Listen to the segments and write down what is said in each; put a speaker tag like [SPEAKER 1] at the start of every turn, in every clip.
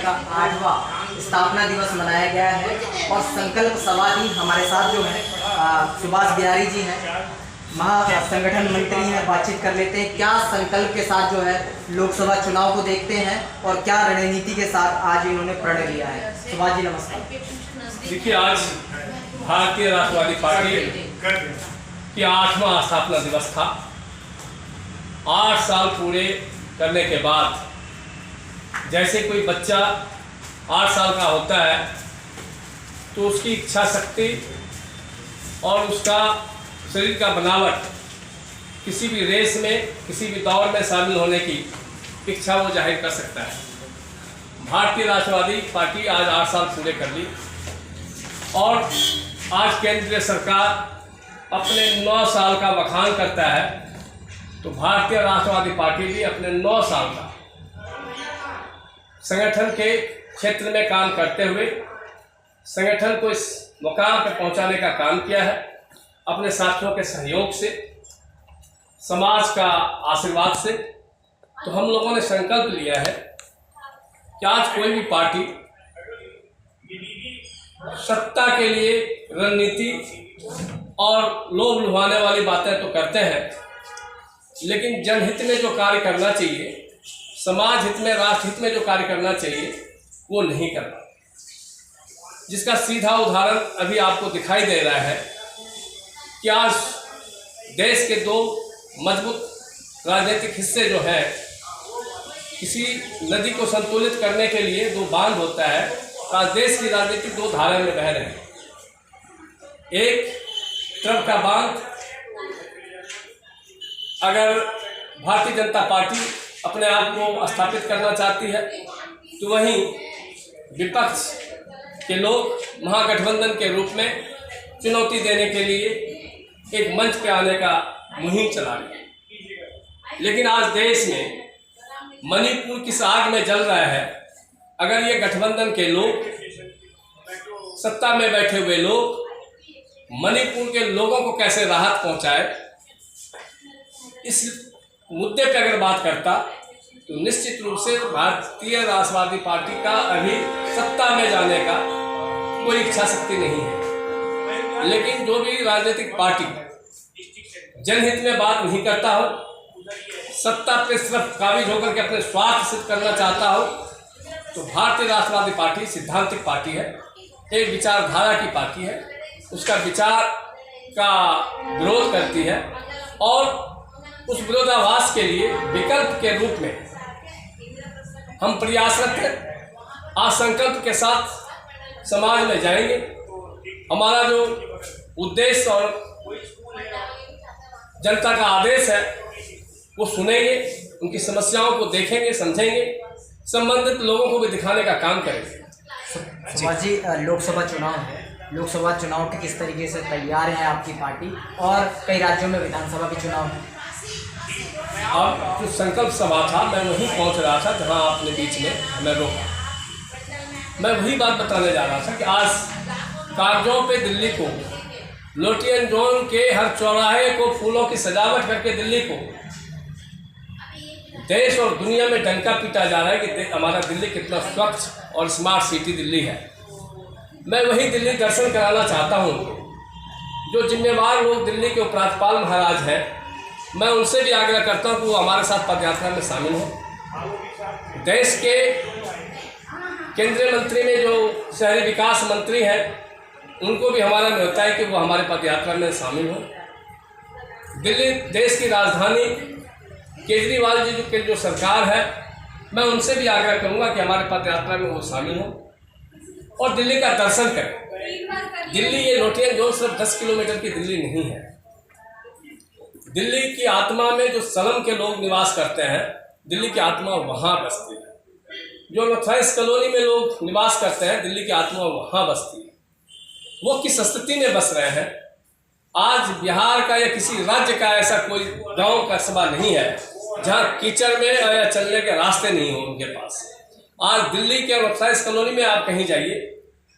[SPEAKER 1] का 8वां स्थापना दिवस मनाया गया है और संकल्प सभा थी। हमारे साथ जो है सुभाष बिहारी जी हैं, महासंगठन मंत्री हैं। बातचीत कर लेते हैं क्या संकल्प के साथ जो है लोकसभा चुनाव को देखते हैं और क्या रणनीति के साथ आज इन्होंने प्रण लिया है। सुभाष जी नमस्कार।
[SPEAKER 2] देखिए, आज भारतीय राष्ट्रवादी पार्टी की 8वां स्थापना दिवस था। 8 साल पूरे करने के बाद जैसे कोई बच्चा 8 साल का होता है तो उसकी इच्छा शक्ति और उसका शरीर का बनावट किसी भी रेस में, किसी भी दौड़ में शामिल होने की इच्छा वो जाहिर कर सकता है। भारतीय राष्ट्रवादी पार्टी आज 8 साल पूरे कर ली और आज केंद्रीय सरकार अपने 9 साल का बखान करता है, तो भारतीय राष्ट्रवादी पार्टी भी अपने 9 साल का संगठन के क्षेत्र में काम करते हुए संगठन को इस मुकाम पर पहुंचाने का काम किया है। अपने साथियों के सहयोग से, समाज का आशीर्वाद से, तो हम लोगों ने संकल्प लिया है कि आज कोई भी पार्टी सत्ता के लिए रणनीति और लोभ लुभाने वाली बातें तो करते हैं, लेकिन जनहित में जो कार्य करना चाहिए, समाज हित में, राष्ट्र हित में जो कार्य करना चाहिए वो नहीं करना। जिसका सीधा उदाहरण अभी आपको दिखाई दे रहा है कि आज देश के 2 मजबूत राजनीतिक हिस्से जो हैं, किसी नदी को संतुलित करने के लिए 2 बांध होता है, आज देश की राजनीति 2 धारा में बह रहे हैं। एक तरफ का बांध अगर भारतीय जनता पार्टी अपने आप को स्थापित करना चाहती है तो वहीं विपक्ष के लोग महागठबंधन के रूप में चुनौती देने के लिए एक मंच पे आने का मुहिम चला रही है। लेकिन आज देश में मणिपुर किस आग में जल रहा है। अगर ये गठबंधन के लोग, सत्ता में बैठे हुए लोग मणिपुर के लोगों को कैसे राहत पहुंचाए, इस मुद्दे पर अगर बात करता तो निश्चित रूप से भारतीय राष्ट्रवादी पार्टी का अभी सत्ता में जाने का कोई इच्छा शक्ति नहीं है। लेकिन जो भी राजनीतिक पार्टी जनहित में बात नहीं करता हो, सत्ता पे सिर्फ काबिज होकर के अपने स्वार्थ सिद्ध करना चाहता हो, तो भारतीय राष्ट्रवादी पार्टी सिद्धांतिक पार्टी है, एक विचारधारा की पार्टी है, उसका विचार का विरोध करती है और उस विरोधाभास के लिए विकल्प के रूप में हम प्रयासरत हैं। आज संकल्प के साथ समाज में जाएंगे। हमारा जो उद्देश्य और जनता का आदेश है वो सुनेंगे, उनकी समस्याओं को देखेंगे, समझेंगे, संबंधित लोगों को भी दिखाने का काम करेंगे।
[SPEAKER 1] सुभाष जी, लोकसभा चुनाव है, लोकसभा चुनाव के किस तरीके से तैयार है आपकी पार्टी और कई राज्यों में विधानसभा के चुनाव है?
[SPEAKER 2] अब जो संकल्प सभा था मैं वहीं पहुंच रहा था जहां आपने बीच में हमें रोका। मैं वही बात बताने जा रहा था कि आज कागजों पे दिल्ली को, लोटियन जोन के हर चौराहे को फूलों की सजावट करके दिल्ली को देश और दुनिया में डंका पीटा जा रहा है कि हमारा दिल्ली कितना स्वच्छ और स्मार्ट सिटी दिल्ली है। मैं वही दिल्ली दर्शन कराना चाहता हूँ। जो जिम्मेवार लोग दिल्ली के उपराज्यपाल महाराज हैं, मैं उनसे भी आग्रह करता हूँ कि वो हमारे साथ पदयात्रा में शामिल हों। देश के केंद्रीय मंत्री में जो शहरी विकास मंत्री हैं, उनको भी हमारा न्योता है कि वो हमारे पदयात्रा में शामिल हों। दिल्ली देश की राजधानी, केजरीवाल जी की जो सरकार है, मैं उनसे भी आग्रह करूँगा कि हमारे पदयात्रा में वो शामिल हों और दिल्ली का दर्शन करें। दिल्ली ये लोटियन जोन सिर्फ 10 किलोमीटर की दिल्ली नहीं है। दिल्ली की आत्मा में जो सलम के लोग निवास करते हैं, दिल्ली की आत्मा वहाँ बसती है। जो नॉर्थईस्ट कॉलोनी में लोग निवास करते हैं, दिल्ली की आत्मा वहाँ बसती है। वो किस स्थिति में बस रहे हैं? आज बिहार का या किसी राज्य का ऐसा कोई गांव कस्बा नहीं है जहाँ कीचड़ में या चलने के रास्ते नहीं हो उनके पास। आज दिल्ली के नॉर्थईस्ट कॉलोनी में आप कहीं जाइए,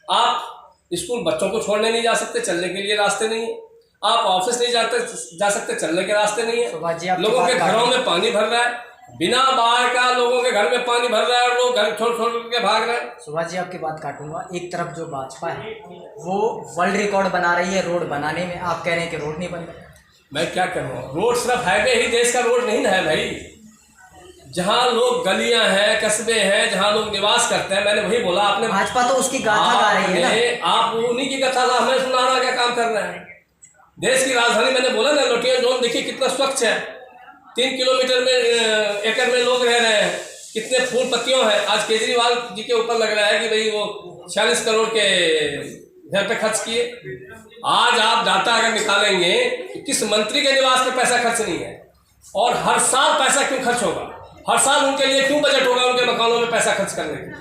[SPEAKER 2] आप स्कूल बच्चों को छोड़ने नहीं जा सकते, चलने के लिए रास्ते नहीं है। आप ऑफिस नहीं जा सकते, चलने के रास्ते नहीं है। लोगों के घरों में पानी भर रहा है, बिना बाढ़ का लोगों के घर में पानी भर रहा है और लोग घर छोड़ छोड़ के भाग रहे हैं।
[SPEAKER 1] सुभाष जी आपकी बात काटूंगा। एक तरफ जो भाजपा है वो वर्ल्ड रिकॉर्ड बना रही है रोड बनाने में, आप कह रहे हैं कि रोड नहीं बन रहा।
[SPEAKER 2] मैं क्या करूँ, रोड सिर्फ हाईवे ही देश का रोड नहीं है भाई। जहाँ लोग गलियां हैं, कस्बे हैं, जहाँ लोग निवास करते हैं, मैंने वही बोला। आपने
[SPEAKER 1] भाजपा तो उसकी गाथा गा रही है ना।
[SPEAKER 2] आप उन्हीं की कथा हमें सुनाना क्या काम कर रहे हैं। देश की राजधानी मैंने बोला ना, लोटिया जोन देखिए कितना स्वच्छ है। 3 किलोमीटर में एकड़ में लोग रह रहे हैं, कितने फूल पत्तियों हैं। आज केजरीवाल जी के ऊपर लग रहा है कि भाई वो 46 करोड़ के घर पे खर्च किए। आज आप डाटा अगर निकालेंगे तो किस मंत्री के निवास पे पैसा खर्च नहीं है, और हर साल पैसा क्यों खर्च होगा, हर साल उनके लिए क्यों बजट होगा उनके मकानों में पैसा खर्च करने के,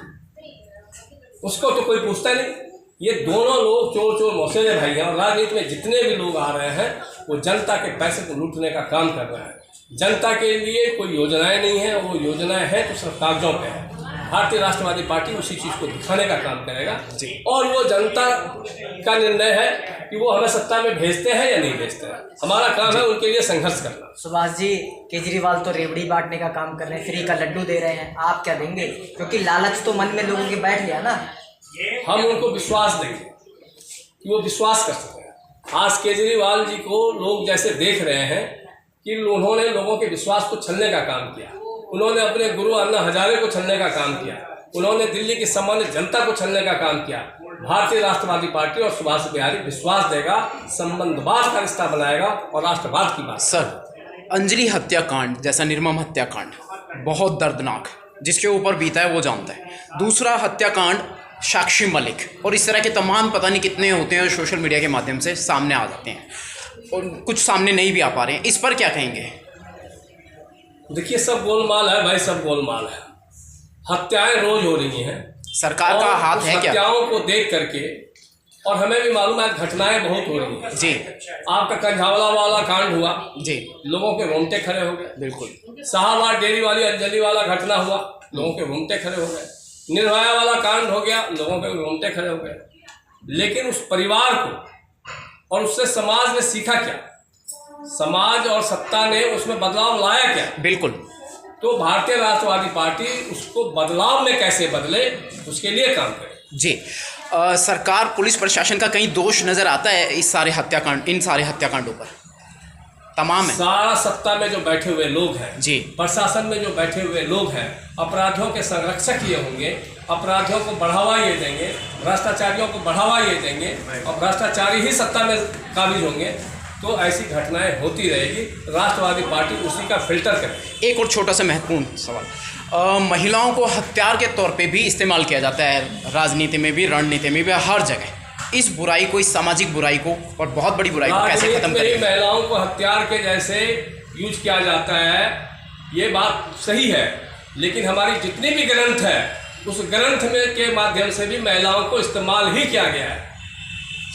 [SPEAKER 2] उसको तो कोई पूछता नहीं। ये दोनों लोग चोर चोर मौसेले भाई हैं, और राजनीति में जितने भी लोग आ रहे हैं वो जनता के पैसे को लूटने का काम कर रहे हैं। जनता के लिए कोई योजनाएं नहीं है, वो योजनाएं हैं तो सिर्फ कागजों पे है। भारतीय राष्ट्रवादी पार्टी उसी चीज़ को दिखाने का काम करेगा, और वो जनता का निर्णय है कि वो हमें सत्ता में भेजते हैं या नहीं भेजते हैं। हमारा काम है उनके लिए संघर्ष करना।
[SPEAKER 1] सुभाष जी, केजरीवाल तो रेवड़ी बांटने का काम कर रहे हैं, फ्री का लड्डू दे रहे हैं, आप क्या देंगे? क्योंकि लालच तो मन में लोगों के बैठ गया ना।
[SPEAKER 2] हम उनको विश्वास देंगे कि वो विश्वास कर सकते हैं। आज केजरीवाल जी को लोग जैसे देख रहे हैं कि उन्होंने लोगों के विश्वास को छलने का काम किया, उन्होंने अपने गुरु अन्ना हजारे को छलने का काम किया, उन्होंने दिल्ली की सामान्य जनता को छलने का काम किया। भारतीय राष्ट्रवादी पार्टी और सुभाष बिहारी विश्वास देगा, संबंधवाद का रिश्ता बनाएगा और राष्ट्रवाद की बात।
[SPEAKER 3] सर, अंजलि हत्याकांड जैसा निर्मम हत्याकांड बहुत दर्दनाक, जिसके ऊपर बीता है वो जानता है। दूसरा हत्याकांड साक्षी मलिक, और इस तरह के तमाम पता नहीं कितने होते हैं सोशल मीडिया के माध्यम से सामने आ जाते हैं, और कुछ सामने नहीं भी आ पा रहे हैं। इस पर क्या कहेंगे?
[SPEAKER 2] देखिए, सब गोलमाल है भाई, सब गोलमाल है। हत्याएं रोज हो रही हैं,
[SPEAKER 3] सरकार का हाथ है क्या?
[SPEAKER 2] हत्याओं को देख करके, और हमें भी मालूम है घटनाएं बहुत हो रही हैं
[SPEAKER 3] जी।
[SPEAKER 2] आपका कंझावला वाला कांड हुआ
[SPEAKER 3] जी,
[SPEAKER 2] लोगों के रोंगटे खड़े हो गए।
[SPEAKER 3] बिल्कुल।
[SPEAKER 2] शाहबाद डेयरी वाली अंजलि वाला घटना हुआ, लोगों के रोंगटे खड़े हो गए। निर्भया वाला कांड हो गया, लोगों के रोंगटे खड़े हो गए। लेकिन उस परिवार को और उससे समाज ने सीखा क्या, समाज और सत्ता ने उसमें बदलाव लाया क्या?
[SPEAKER 3] बिल्कुल।
[SPEAKER 2] तो भारतीय राष्ट्रवादी पार्टी उसको बदलाव में कैसे बदले, उसके लिए काम करे।
[SPEAKER 3] जी। सरकार, पुलिस प्रशासन का कहीं दोष नजर आता है इस सारे हत्याकांड, इन सारे हत्याकांडों पर? तमाम है।
[SPEAKER 2] सारा सत्ता में जो बैठे हुए लोग हैं
[SPEAKER 3] जी,
[SPEAKER 2] प्रशासन में जो बैठे हुए लोग हैं, अपराधियों के संरक्षक ये होंगे, अपराधियों को बढ़ावा ये देंगे, भ्रष्टाचारियों को बढ़ावा ये देंगे, और भ्रष्टाचारी ही सत्ता में काबिज होंगे। तो ऐसी घटनाएं होती रहेगी, राष्ट्रवादी पार्टी उसी का फिल्टर करेगी।
[SPEAKER 3] एक और छोटा सा महत्वपूर्ण सवाल, महिलाओं को हथियार के तौर पे भी इस्तेमाल किया जाता है, राजनीति में भी, रणनीति में भी, हर जगह। इस बुराई को, इस सामाजिक बुराई को और बहुत बड़ी बुराई को कैसे खत्म करें?
[SPEAKER 2] महिलाओं को हथियार के जैसे यूज किया जाता है, ये बात सही है, लेकिन हमारी जितनी भी ग्रंथ है उस ग्रंथ में के माध्यम से भी महिलाओं को इस्तेमाल ही किया गया है,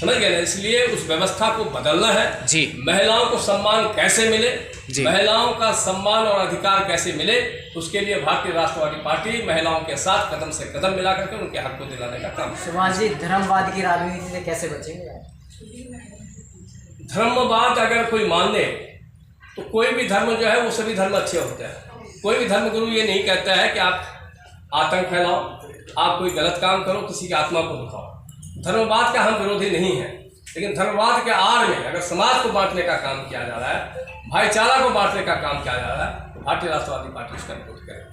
[SPEAKER 2] समझ गए ना? इसलिए उस व्यवस्था को बदलना है
[SPEAKER 3] जी।
[SPEAKER 2] महिलाओं को सम्मान कैसे मिले,
[SPEAKER 3] जी।
[SPEAKER 2] महिलाओं का सम्मान और अधिकार कैसे मिले, उसके लिए भारतीय राष्ट्रवादी पार्टी महिलाओं के साथ कदम से कदम मिला करके उनके हक को दिलाने का काम।
[SPEAKER 1] सुभाष जी, धर्मवाद की राजनीति से कैसे बचेंगे?
[SPEAKER 2] धर्मवाद अगर कोई मान ले तो कोई भी धर्म जो है वो सभी धर्म अच्छे होते हैं। कोई भी धर्मगुरु ये नहीं कहता है कि आप आतंक फैलाओ, आप कोई गलत काम करो, किसी की आत्मा को दुखाओ। धर्मवाद का हम विरोधी नहीं है, लेकिन धर्मवाद के आड़ में अगर समाज को बांटने का काम किया जा रहा है, भाईचारा को बांटने का काम किया जा रहा है, तो भारतीय राष्ट्रवादी पार्टी उसका विरोध करेगी।